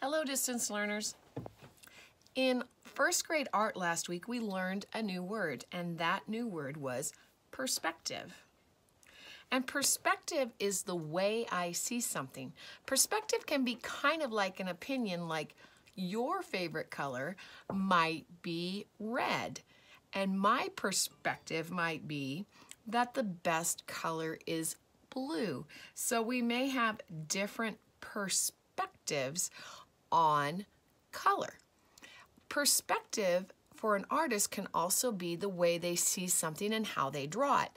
Hello, distance learners. In first grade art last week, we learned a new word, and that new word was perspective. And perspective is the way I see something. Perspective can be kind of like an opinion, like your favorite color might be red, and my perspective might be that the best color is blue. So we may have different perspectives on color. Perspective for an artist can also be the way they see something and how they draw it.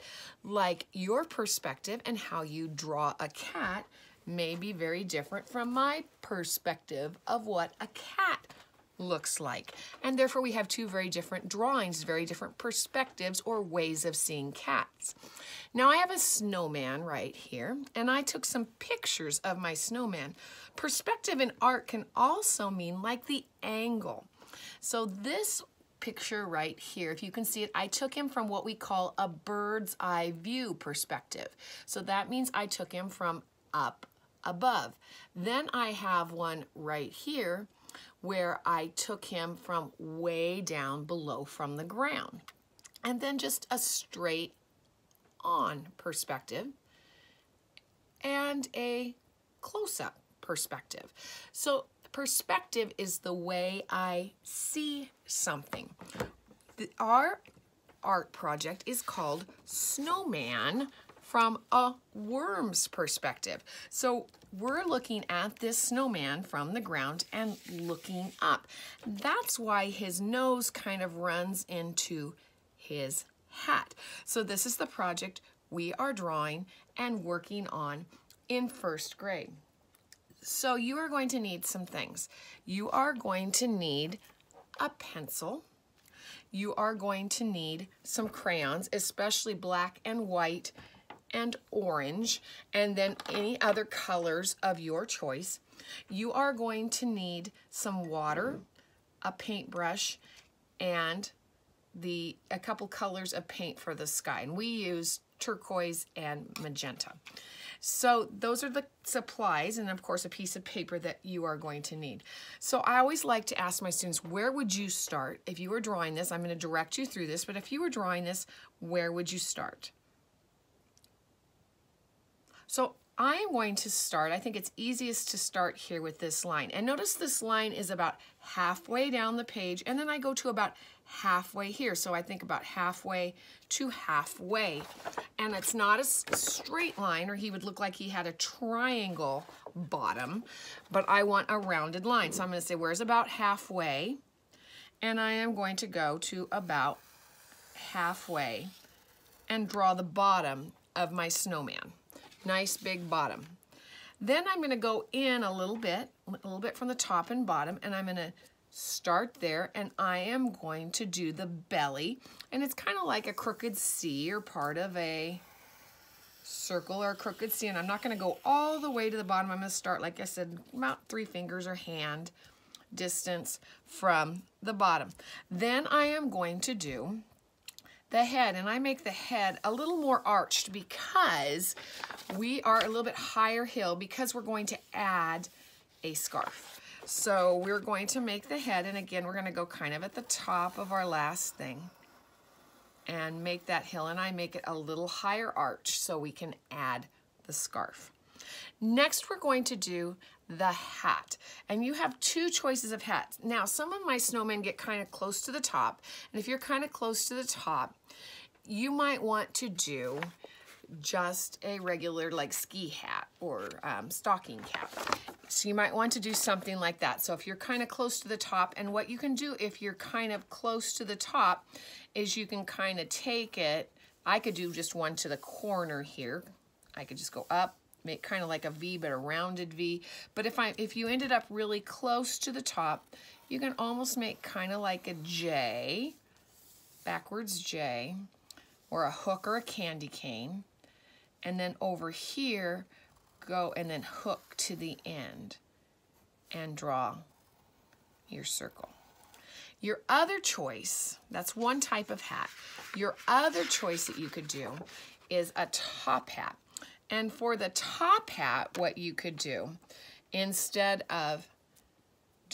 Like your perspective and how you draw a cat may be very different from my perspective of what a cat looks like. And therefore we have two very different drawings, very different perspectives or ways of seeing cats. Now I have a snowman right here, and I took some pictures of my snowman. Perspective in art can also mean like the angle. So this picture right here, if you can see it, I took him from what we call a bird's eye view perspective. So that means I took him from up above. Then I have one right here where I took him from way down below from the ground. And then just a straight on perspective and a close-up perspective. So perspective is the way I see something. Our art project is called Snowman from a worm's perspective. So we're looking at this snowman from the ground and looking up. That's why his nose kind of runs into his hat. So this is the project we are drawing and working on in first grade. So you are going to need some things. You are going to need a pencil. You are going to need some crayons, especially black and white and orange, and then any other colors of your choice. You are going to need some water, a paintbrush, and a couple colors of paint for the sky. And we use turquoise and magenta. So those are the supplies, and of course a piece of paper that you are going to need. So I always like to ask my students, where would you start? If you were drawing this, I'm going to direct you through this, but if you were drawing this, where would you start? So I am going to start, I think it's easiest to start here with this line. And notice this line is about halfway down the page, and then I go to about halfway here. So I think about halfway to halfway. And it's not a straight line, or he would look like he had a triangle bottom, but I want a rounded line. So I'm going to say, where's about halfway? And I am going to go to about halfway and draw the bottom of my snowman. Nice big bottom. Then I'm going to go in a little bit from the top and bottom, and I'm going to start there, and I am going to do the belly, and it's kind of like a crooked C or part of a circle or a crooked C, and I'm not going to go all the way to the bottom. I'm going to start, like I said, about 3 fingers or hand distance from the bottom. Then I am going to do the head, and I make the head a little more arched because we are a little bit higher hill because we're going to add a scarf. So we're going to make the head, and again, we're going to go kind of at the top of our last thing and make that hill, and I make it a little higher arch so we can add the scarf. Next, we're going to do the hat, and you have 2 choices of hats. Now, some of my snowmen get kind of close to the top, and if you're kind of close to the top, you might want to do just a regular like ski hat or stocking cap. So you might want to do something like that. So if you're kind of close to the top, and what you can do if you're kind of close to the top is you can kind of take it, I could do just one to the corner here. I could just go up, make kind of like a V, but a rounded V. But if you ended up really close to the top, you can almost make kind of like a J, backwards J, or a hook or a candy cane. And then over here, go and then hook to the end and draw your circle. Your other choice, that's one type of hat. Your other choice that you could do is a top hat. And for the top hat, what you could do, instead of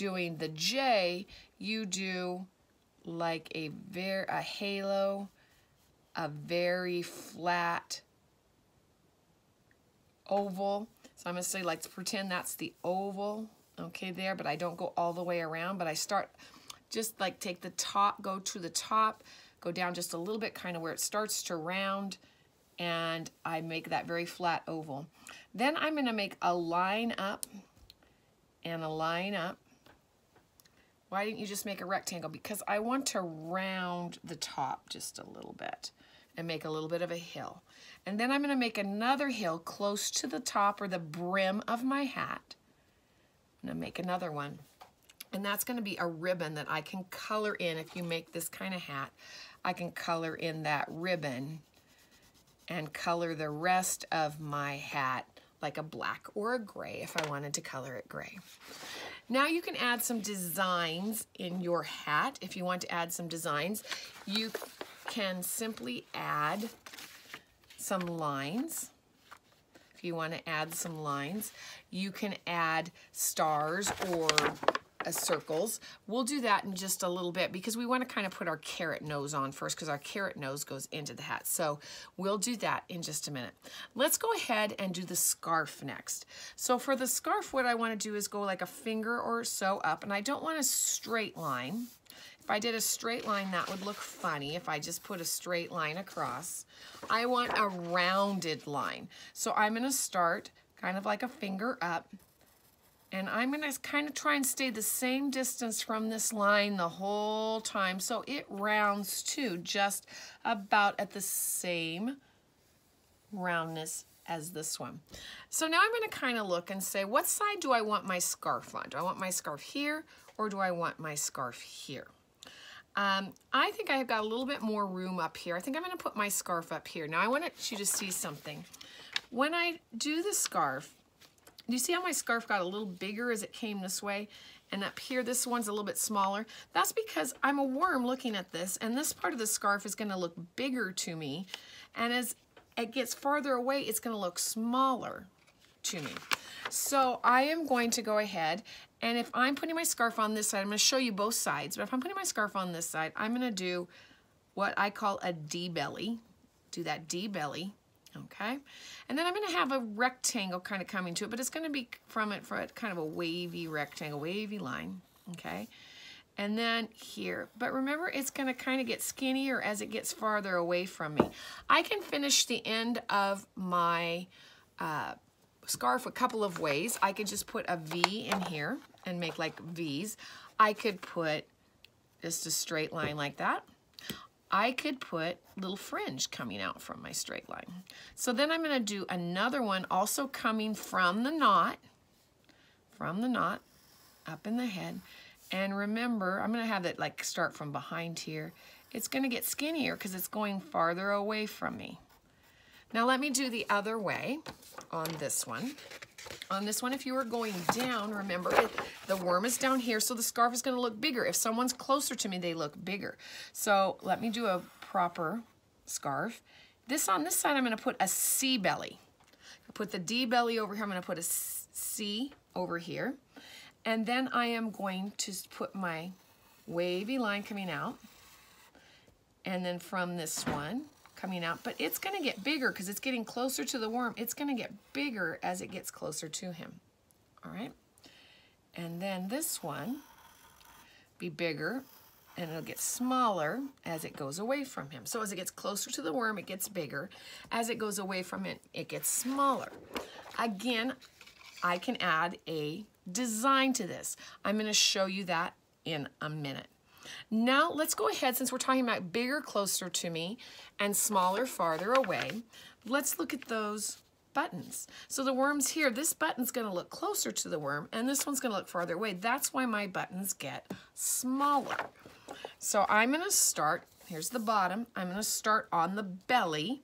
doing the J, you do like a halo, a very flat oval. So I'm going to say, like, pretend that's the oval, okay, there, but I don't go all the way around, but I start just like take the top, go to the top, go down just a little bit, kind of where it starts to round, and I make that very flat oval. Then I'm going to make a line up and a line up. Why didn't you just make a rectangle? Because I want to round the top just a little bit and make a little bit of a hill. And then I'm going to make another hill close to the top or the brim of my hat. I'm going to make another one. And that's going to be a ribbon that I can color in. If you make this kind of hat, I can color in that ribbon and color the rest of my hat like a black or a gray if I wanted to color it gray. Now you can add some designs in your hat. If you want to add some designs, you can simply add some lines. If you want to add some lines, you can add stars or circles. We'll do that in just a little bit because we want to kind of put our carrot nose on first because our carrot nose goes into the hat. So we'll do that in just a minute. Let's go ahead and do the scarf next. So for the scarf, what I want to do is go like a finger or so up, and I don't want a straight line. If I did a straight line, that would look funny if I just put a straight line across. I want a rounded line. So I'm going to start kind of like a finger up, and I'm going to kind of try and stay the same distance from this line the whole time so it rounds to just about at the same roundness as this one. So now I'm going to kind of look and say, what side do I want my scarf on? Do I want my scarf here or do I want my scarf here? I think I've got a little bit more room up here. I think I'm going to put my scarf up here. Now I want you to see something. When I do the scarf, do you see how my scarf got a little bigger as it came this way? And up here, this one's a little bit smaller. That's because I'm a worm looking at this, and this part of the scarf is going to look bigger to me. And as it gets farther away, it's going to look smaller to me. So I am going to go ahead, and if I'm putting my scarf on this side, I'm going to show you both sides, but if I'm putting my scarf on this side, I'm going to do what I call a D-belly. Do that D-belly. Okay, and then I'm going to have a rectangle kind of coming to it, but it's going to be from it for a kind of a wavy rectangle, wavy line, okay? And then here, but remember it's going to kind of get skinnier as it gets farther away from me. I can finish the end of my scarf a couple of ways. I could just put a V in here and make like V's. I could put just a straight line like that. I could put little fringe coming out from my straight line. So then I'm going to do another one also coming from the knot up in the head. And remember, I'm going to have it like start from behind here. It's going to get skinnier because it's going farther away from me. Now let me do the other way on this one. On this one, if you were going down, remember, the worm is down here, so the scarf is going to look bigger. If someone's closer to me, they look bigger. So let me do a proper scarf. On this side, I'm going to put a C belly. I put the D belly over here. I'm going to put a C over here. And then I am going to put my wavy line coming out. And then from this one, coming out, but it's going to get bigger because it's getting closer to the worm. It's going to get bigger as it gets closer to him. All right. And then this one be bigger and it'll get smaller as it goes away from him. So as it gets closer to the worm, it gets bigger. As it goes away from it, it gets smaller. Again, I can add a design to this. I'm going to show you that in a minute. Now let's go ahead, since we're talking about bigger closer to me and smaller farther away, let's look at those buttons. So the worm's here. This button's going to look closer to the worm and this one's going to look farther away. That's why my buttons get smaller. So I'm going to start, here's the bottom, I'm going to start on the belly,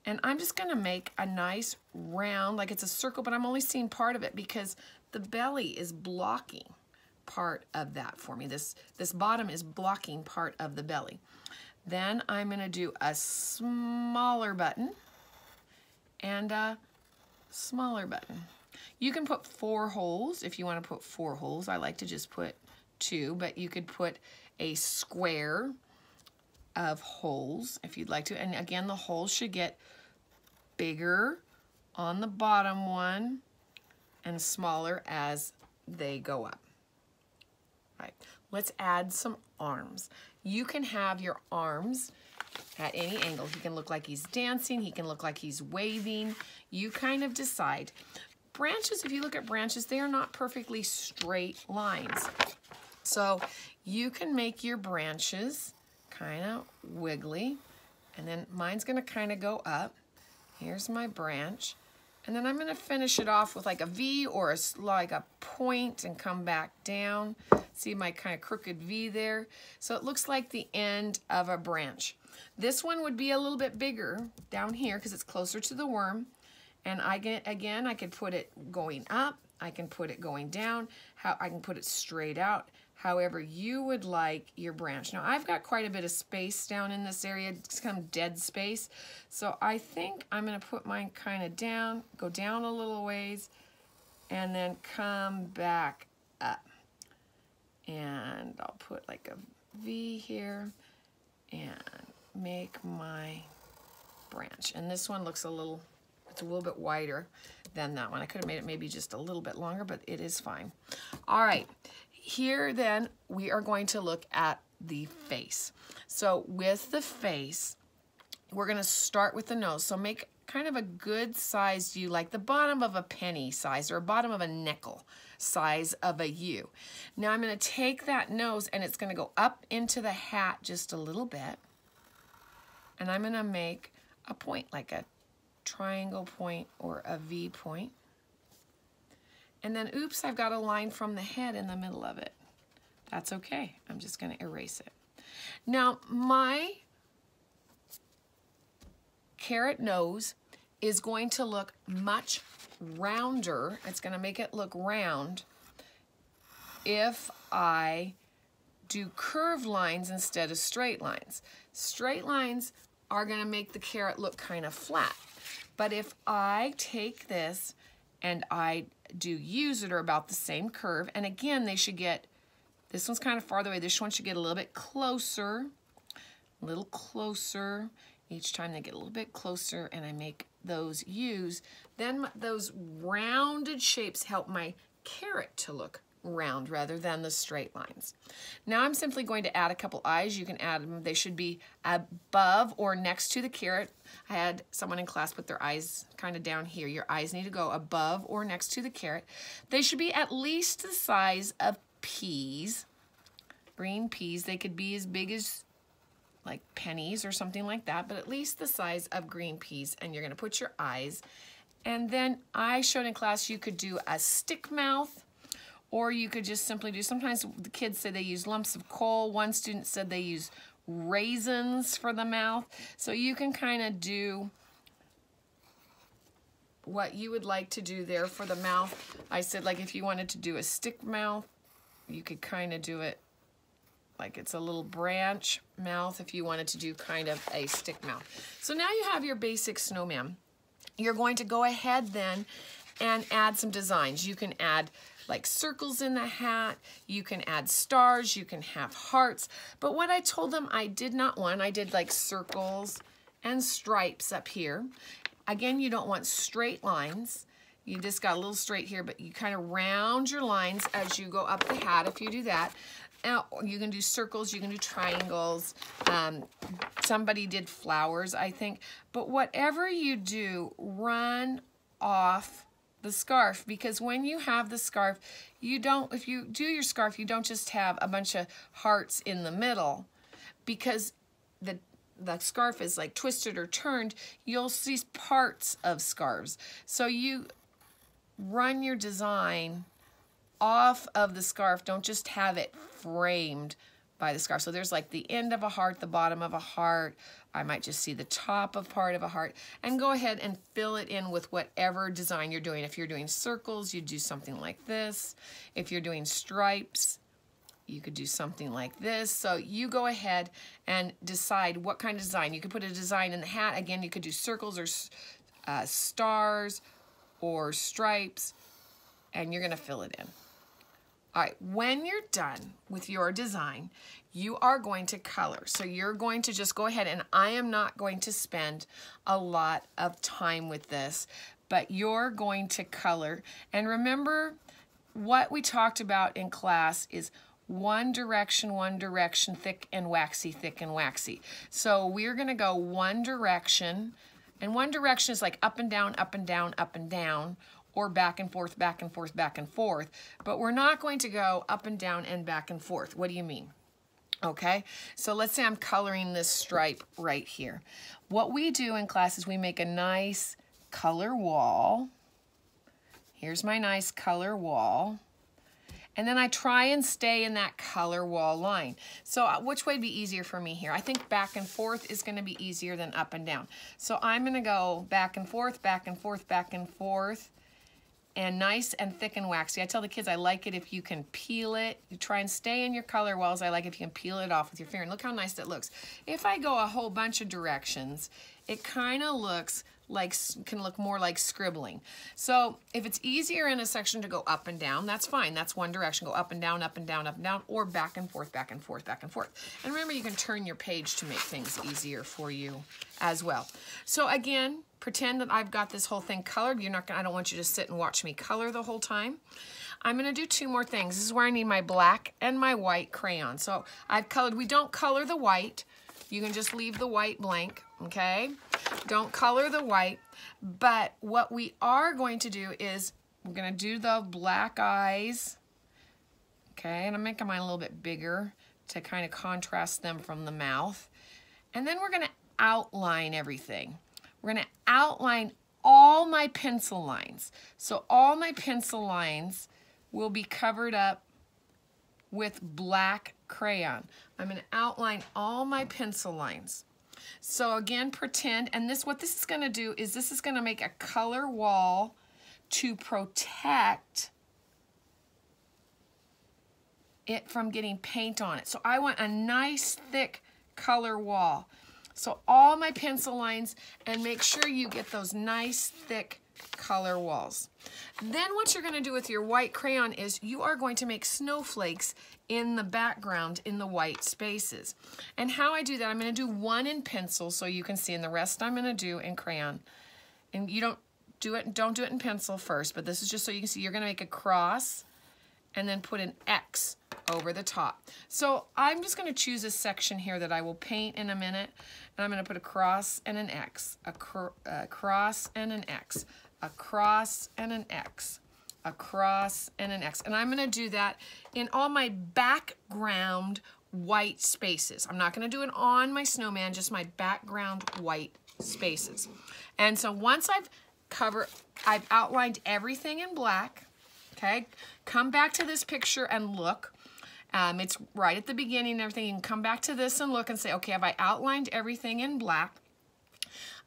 and I'm just going to make a nice round, like it's a circle, but I'm only seeing part of it because the belly is blocking part of that for me. This bottom is blocking part of the belly. Then I'm going to do a smaller button and a smaller button. You can put 4 holes if you want to put 4 holes. I like to just put 2, but you could put a square of holes if you'd like to. And again, the holes should get bigger on the bottom one and smaller as they go up. Right. Let's add some arms. You can have your arms at any angle. He can look like he's dancing. He can look like he's waving. You kind of decide. Branches, if you look at branches, they are not perfectly straight lines. So you can make your branches kind of wiggly. And then mine's going to kind of go up. Here's my branch. And then I'm going to finish it off with like a V or like a point and come back down. See my kind of crooked V there? So it looks like the end of a branch. This one would be a little bit bigger down here because it's closer to the worm. And I could put it going up. I can put it going down. I can put it straight out. However you would like your branch. Now I've got quite a bit of space down in this area. It's kind of dead space. So I think I'm going to put mine kind of down, go down a little ways, and then come back up. And I'll put like a V here and make my branch. And this one looks it's a little bit wider than that one. I could have made it maybe just a little bit longer, but it is fine. All right. Here then we are going to look at the face. So with the face, we're going to start with the nose. So make kind of a good sized U, like the bottom of a penny size or bottom of a nickel size of a U. Now I'm going to take that nose and it's going to go up into the hat just a little bit. And I'm going to make a point, like a triangle point or a V point. And then, oops, I've got a line from the head in the middle of it. That's okay. I'm just going to erase it. Now, my carrot nose is going to look much rounder. It's going to make it look round if I do curved lines instead of straight lines. Straight lines are going to make the carrot look kind of flat. But if I take this and I do U's that are about the same curve, and again, they should get, this one's kind of farther away, this one should get a little bit closer, each time they get a little bit closer, and I make those U's, then those rounded shapes help my carrot to look round rather than the straight lines. Now I'm simply going to add a couple eyes. You can add them, they should be above or next to the carrot. I had someone in class put their eyes kind of down here. Your eyes need to go above or next to the carrot. They should be at least the size of peas, green peas. They could be as big as like pennies or something like that, but at least the size of green peas. And you're going to put your eyes. And then I showed in class you could do a stick mouth, or you could just simply do, sometimes the kids say they use lumps of coal. One student said they use raisins for the mouth. So you can kind of do what you would like to do there for the mouth. I said, like, if you wanted to do a stick mouth, you could kind of do it like it's a little branch mouth if you wanted to do kind of a stick mouth. So now you have your basic snowman. You're going to go ahead then and add some designs. You can add like circles in the hat, you can add stars, you can have hearts. But what I told them I did not want, I did like circles and stripes up here. Again, you don't want straight lines. You just got a little straight here, but you kind of round your lines as you go up the hat if you do that. Now, you can do circles, you can do triangles. Somebody did flowers, I think. But whatever you do, run off the scarf, because when you have the scarf, you don't, if you do your scarf, you don't just have a bunch of hearts in the middle, because the scarf is like twisted or turned, you'll see parts of scarves. So you run your design off of the scarf, don't just have it framed by the scarf. So there's like the end of a heart, the bottom of a heart. I might just see the top of part of a heart, and go ahead and fill it in with whatever design you're doing. If you're doing circles, you do something like this. If you're doing stripes, you could do something like this. So you go ahead and decide what kind of design. You could put a design in the hat. Again, you could do circles or stars or stripes and you're gonna fill it in. All right, when you're done with your design, you are going to color. So you're going to just go ahead, and I am not going to spend a lot of time with this, but you're going to color. And remember, what we talked about in class is one direction, thick and waxy, thick and waxy. So we're gonna go one direction, and one direction is like up and down, up and down, up and down, or back and forth, back and forth, back and forth. But we're not going to go up and down and back and forth. What do you mean? Okay, so let's say I'm coloring this stripe right here. What we do in class is we make a nice color wall. Here's my nice color wall. And then I try and stay in that color wall line. So which way would be easier for me here? I think back and forth is gonna be easier than up and down. So I'm gonna go back and forth, back and forth, back and forth, and nice and thick and waxy. I tell the kids I like it if you can peel it. You try and stay in your color walls. I like it if you can peel it off with your finger. And look how nice that looks. If I go a whole bunch of directions, it kind of looks like, can look more like scribbling. So if it's easier in a section to go up and down, that's fine. That's one direction. Go up and down, up and down, up and down, or back and forth, back and forth, back and forth. And remember, you can turn your page to make things easier for you as well. So again, pretend that I've got this whole thing colored. You're not gonna, I don't want you to sit and watch me color the whole time. I'm gonna do two more things. This is where I need my black and my white crayon. So I've colored, we don't color the white. You can just leave the white blank, okay? Don't color the white, but what we are going to do is we're gonna do the black eyes, okay? And I'm making mine a little bit bigger to kind of contrast them from the mouth. And then we're gonna outline everything. We're gonna outline all my pencil lines. So all my pencil lines will be covered up with black crayon. I'm going to outline all my pencil lines. So again, pretend, and this, what this is going to do is this is going to make a color wall to protect it from getting paint on it. So I want a nice thick color wall. So all my pencil lines, and make sure you get those nice thick color walls. Then what you're going to do with your white crayon is you are going to make snowflakes in the background in the white spaces. And how I do that, I'm going to do one in pencil so you can see, and the rest I'm going to do in crayon. And you don't do it in pencil first, but this is just so you can see. You're going to make a cross and then put an X over the top. So I'm just going to choose a section here that I will paint in a minute, and I'm going to put a cross and an X, a cross and an X, a cross and an X, a cross and an X. And I'm going to do that in all my background white spaces. I'm not going to do it on my snowman, just my background white spaces. And so once I've outlined everything in black, okay, come back to this picture and look. It's right at the beginning and everything. You can come back to this and look and say, okay, have I outlined everything in black?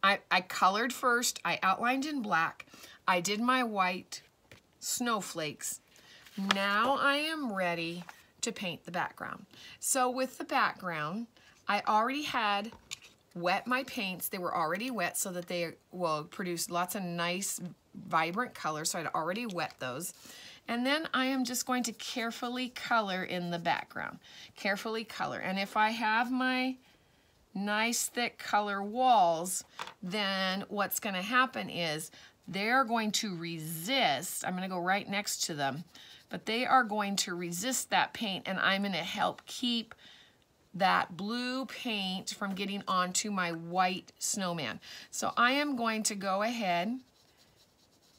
I colored first, I outlined in black, I did my white snowflakes. Now I am ready to paint the background. So with the background, I already had wet my paints. They were already wet so that they will produce lots of nice, vibrant colors. So I'd already wet those. And then I am just going to carefully color in the background. Carefully color. And if I have my nice thick color walls, then what's going to happen is they're going to resist. I'm going to go right next to them, but they are going to resist that paint, and I'm going to help keep that blue paint from getting onto my white snowman. So I am going to go ahead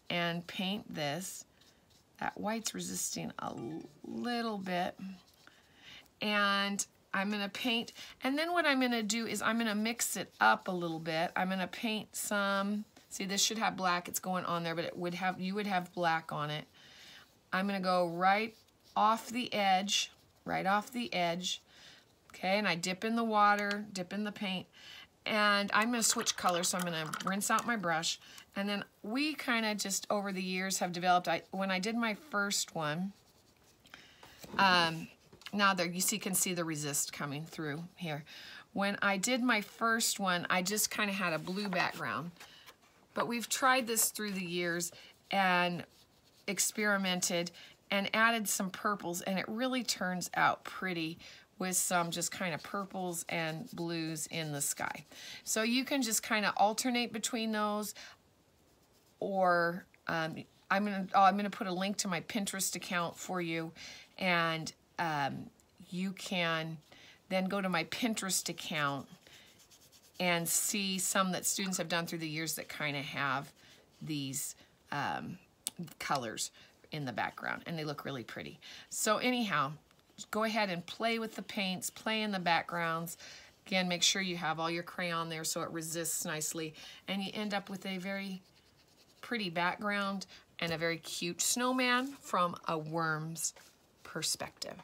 and paint this. That white's resisting a little bit, and I'm going to paint, and then what I'm going to do is I'm going to mix it up a little bit. I'm going to paint some, see, this should have black, it's going on there, but it would have, you would have black on it. I'm going to go right off the edge, okay, and I dip in the water, dip in the paint, and I'm going to switch colors, so I'm going to rinse out my brush, and then we kind of just over the years have developed, when I did my first one, now there, you can see the resist coming through here. When I did my first one, I just kind of had a blue background. But we've tried this through the years, and experimented and added some purples, and it really turns out pretty with some just kind of purples and blues in the sky. So you can just kind of alternate between those, or I'm gonna put a link to my Pinterest account for you, and you can then go to my Pinterest account and see some that students have done through the years that kind of have these colors in the background, and they look really pretty. So anyhow, go ahead and play with the paints, play in the backgrounds. Again, make sure you have all your crayon there so it resists nicely, and you end up with a very pretty background and a very cute snowman from a worm's perspective.